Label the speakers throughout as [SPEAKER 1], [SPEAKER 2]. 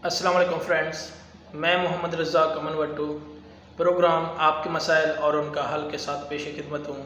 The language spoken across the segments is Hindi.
[SPEAKER 1] अस्सलाम वालेकुम फ्रेंड्स, मैं मोहम्मद रज़ाक अमन वट्टू प्रोग्राम आपके मसाइल और उनका हल के साथ पेश खिदमत हूँ।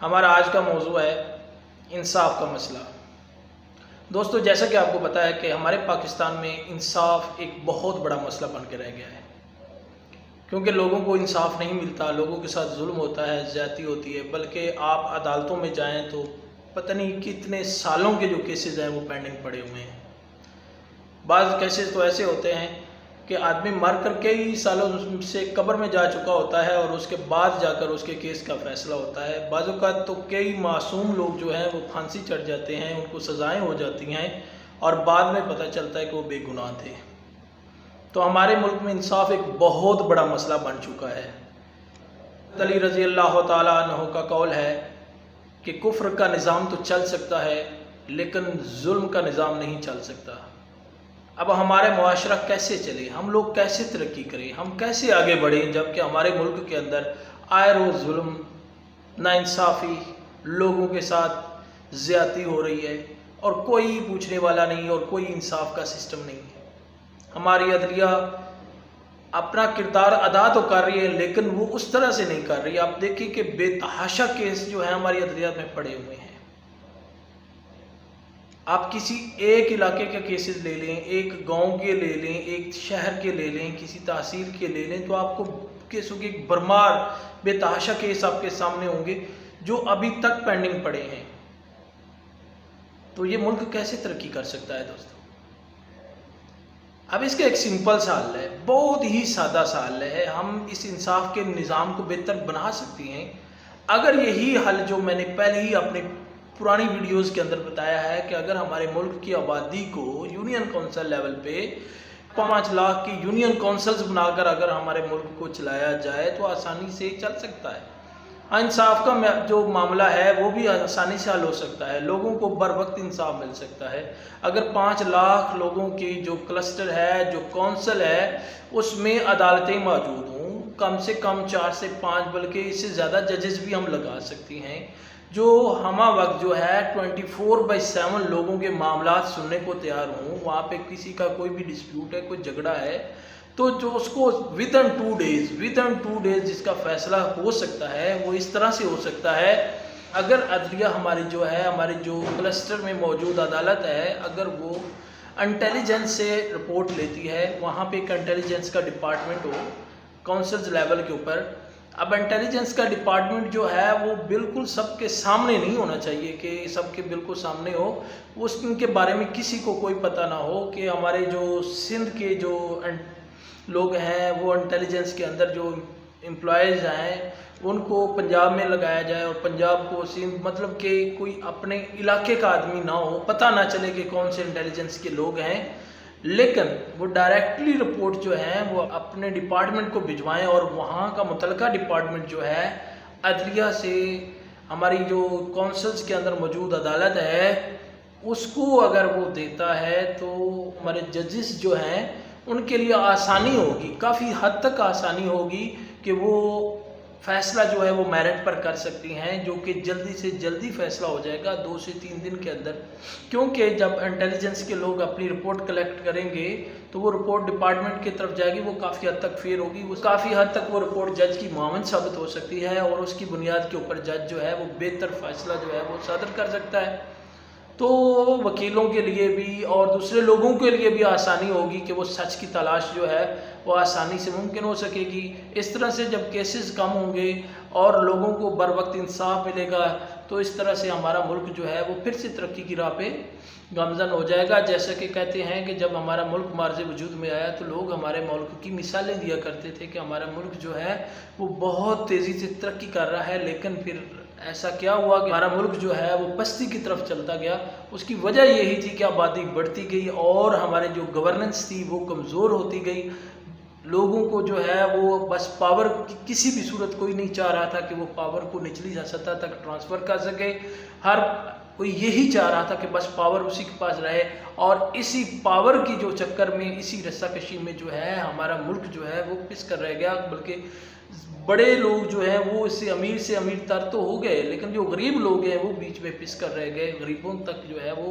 [SPEAKER 1] हमारा आज का मौजू है इंसाफ का मसला। दोस्तों, जैसा कि आपको पता है कि हमारे पाकिस्तान में इंसाफ एक बहुत बड़ा मसला बन के रह गया है, क्योंकि लोगों को इंसाफ नहीं मिलता, लोगों के साथ जुल्म होता है, ज़्यादती होती है। बल्कि आप अदालतों में जाएँ तो पता नहीं कितने सालों के जो केसेस हैं वो पेंडिंग पड़े हुए हैं। बाज़ केसेस तो ऐसे होते हैं कि आदमी मर कर कई सालों से कब्र में जा चुका होता है और उसके बाद जाकर उसके केस का फ़ैसला होता है। बाज़ औक़ात तो कई मासूम लोग जो हैं वो फांसी चढ़ जाते हैं, उनको सज़ाएं हो जाती हैं और बाद में पता चलता है कि वो बेगुनाह थे। तो हमारे मुल्क में इंसाफ एक बहुत बड़ा मसला बन चुका है। अली रज़ी अल्लाह तआला अन्हु का कौल है कि कुफ्र का निज़ाम तो चल सकता है लेकिन जुल्म का निज़ाम नहीं चल सकता। अब हमारे मुआशरा कैसे चले, हम लोग कैसे तरक्की करें, हम कैसे आगे बढ़ें, जबकि हमारे मुल्क के अंदर आए रोज़ जुल्म, नाइंसाफ़ी, लोगों के साथ ज़्यादती हो रही है और कोई पूछने वाला नहीं और कोई इंसाफ का सिस्टम नहीं है। हमारी अदलिया अपना किरदार अदा तो कर रही है लेकिन वो उस तरह से नहीं कर रही। आप देखिए कि बेतहाशा केस जो है हमारी अदलिया में पड़े हुए हैं। आप किसी एक इलाके के केसेस ले लें, एक गांव के ले लें, एक शहर के ले लें, किसी तहसील के ले लें, तो आपको केसों की एक भरमार बेतहाशा केस आपके सामने होंगे जो अभी तक पेंडिंग पड़े हैं। तो ये मुल्क कैसे तरक्की कर सकता है दोस्तों? अब इसका एक सिंपल सा हल है, बहुत ही सादा सा हल है। हम इस इंसाफ के निज़ाम को बेहतर बना सकते हैं अगर यही हल जो मैंने पहले ही अपने पुरानी वीडियोस के अंदर बताया है कि अगर हमारे मुल्क की आबादी को यूनियन काउंसिल लेवल पे 5 लाख की यूनियन काउंसिल्स बनाकर अगर हमारे मुल्क को चलाया जाए तो आसानी से चल सकता है। इंसाफ का जो मामला है वो भी आसानी से हल हो सकता है, लोगों को बर वक्त इंसाफ मिल सकता है। अगर 5 लाख लोगों की जो क्लस्टर है, जो काउंसिल है, उसमें अदालतें मौजूद हों, कम से कम 4 से 5 बल्कि इससे ज़्यादा जजेस भी हम लगा सकती हैं, जो हमा वक्त जो है 24/7 लोगों के मामलात सुनने को तैयार हों। वहाँ पे किसी का कोई भी डिस्प्यूट है, कोई झगड़ा है, तो जो उसको विद इन 2 डेज जिसका फैसला हो सकता है वो इस तरह से हो सकता है। अगर अदलिया हमारी जो है, हमारे जो क्लस्टर में मौजूद अदालत है, अगर वो इंटेलिजेंस से रिपोर्ट लेती है, वहाँ पे एक इंटेलिजेंस का डिपार्टमेंट हो काउंसिल्स लेवल के ऊपर। अब इंटेलिजेंस का डिपार्टमेंट जो है वो बिल्कुल सबके सामने नहीं होना चाहिए कि सबके बिल्कुल सामने हो, उसके बारे में किसी को कोई पता ना हो कि हमारे जो सिंध के जो लोग हैं वो इंटेलिजेंस के अंदर जो एम्प्लॉयज़ हैं उनको पंजाब में लगाया जाए और पंजाब को सिंध, मतलब कि कोई अपने इलाके का आदमी ना हो, पता ना चले कि कौन से इंटेलिजेंस के लोग हैं, लेकिन वो डायरेक्टली रिपोर्ट जो है वो अपने डिपार्टमेंट को भिजवाएं और वहाँ का मुतलका डिपार्टमेंट जो है अदलिया से हमारी जो काउंसिल्स के अंदर मौजूद अदालत है उसको अगर वो देता है तो हमारे जजेस जो हैं उनके लिए आसानी होगी, काफ़ी हद तक आसानी होगी कि वो फैसला जो है वो मेरिट पर कर सकती हैं, जो कि जल्दी से जल्दी फैसला हो जाएगा 2 से 3 दिन के अंदर। क्योंकि जब इंटेलिजेंस के लोग अपनी रिपोर्ट कलेक्ट करेंगे तो वो रिपोर्ट डिपार्टमेंट की तरफ जाएगी, वो काफ़ी हद तक फेयर होगी, वो काफ़ी हद तक वो रिपोर्ट जज की मुआवन साबित हो सकती है और उसकी बुनियाद के ऊपर जज जो है वो बेहतर फैसला जो है वो सादर कर सकता है। तो वकीलों के लिए भी और दूसरे लोगों के लिए भी आसानी होगी कि वो सच की तलाश जो है वो आसानी से मुमकिन हो सकेगी। इस तरह से जब केसेस कम होंगे और लोगों को बर वक्त इंसाफ मिलेगा तो इस तरह से हमारा मुल्क जो है वो फिर से तरक्की की राह पे गामज़न हो जाएगा। जैसा कि कहते हैं कि जब हमारा मुल्क मार्ज़ वजूद में आया तो लोग हमारे मुल्क की मिसालें दिया करते थे कि हमारा मुल्क जो है वो बहुत तेज़ी से तरक्की कर रहा है, लेकिन फिर ऐसा क्या हुआ कि हमारा मुल्क जो है वो पस्ती की तरफ चलता गया। उसकी वजह यही थी कि आबादी बढ़ती गई और हमारे जो गवर्नेंस थी वो कमज़ोर होती गई। लोगों को जो है वो बस पावर किसी भी सूरत कोई नहीं चाह रहा था कि वो पावर को निचली सतह तक ट्रांसफ़र कर सके। हर कोई यही चाह रहा था कि बस पावर उसी के पास रहे और इसी पावर की जो चक्कर में, इसी रस्साकशी में जो है हमारा मुल्क जो है वो पिस कर रह गया। बल्कि बड़े लोग जो हैं वो इससे अमीर तर तो हो गए, लेकिन जो गरीब लोग हैं वो बीच में पिस कर रह गए। गरीबों तक जो है वो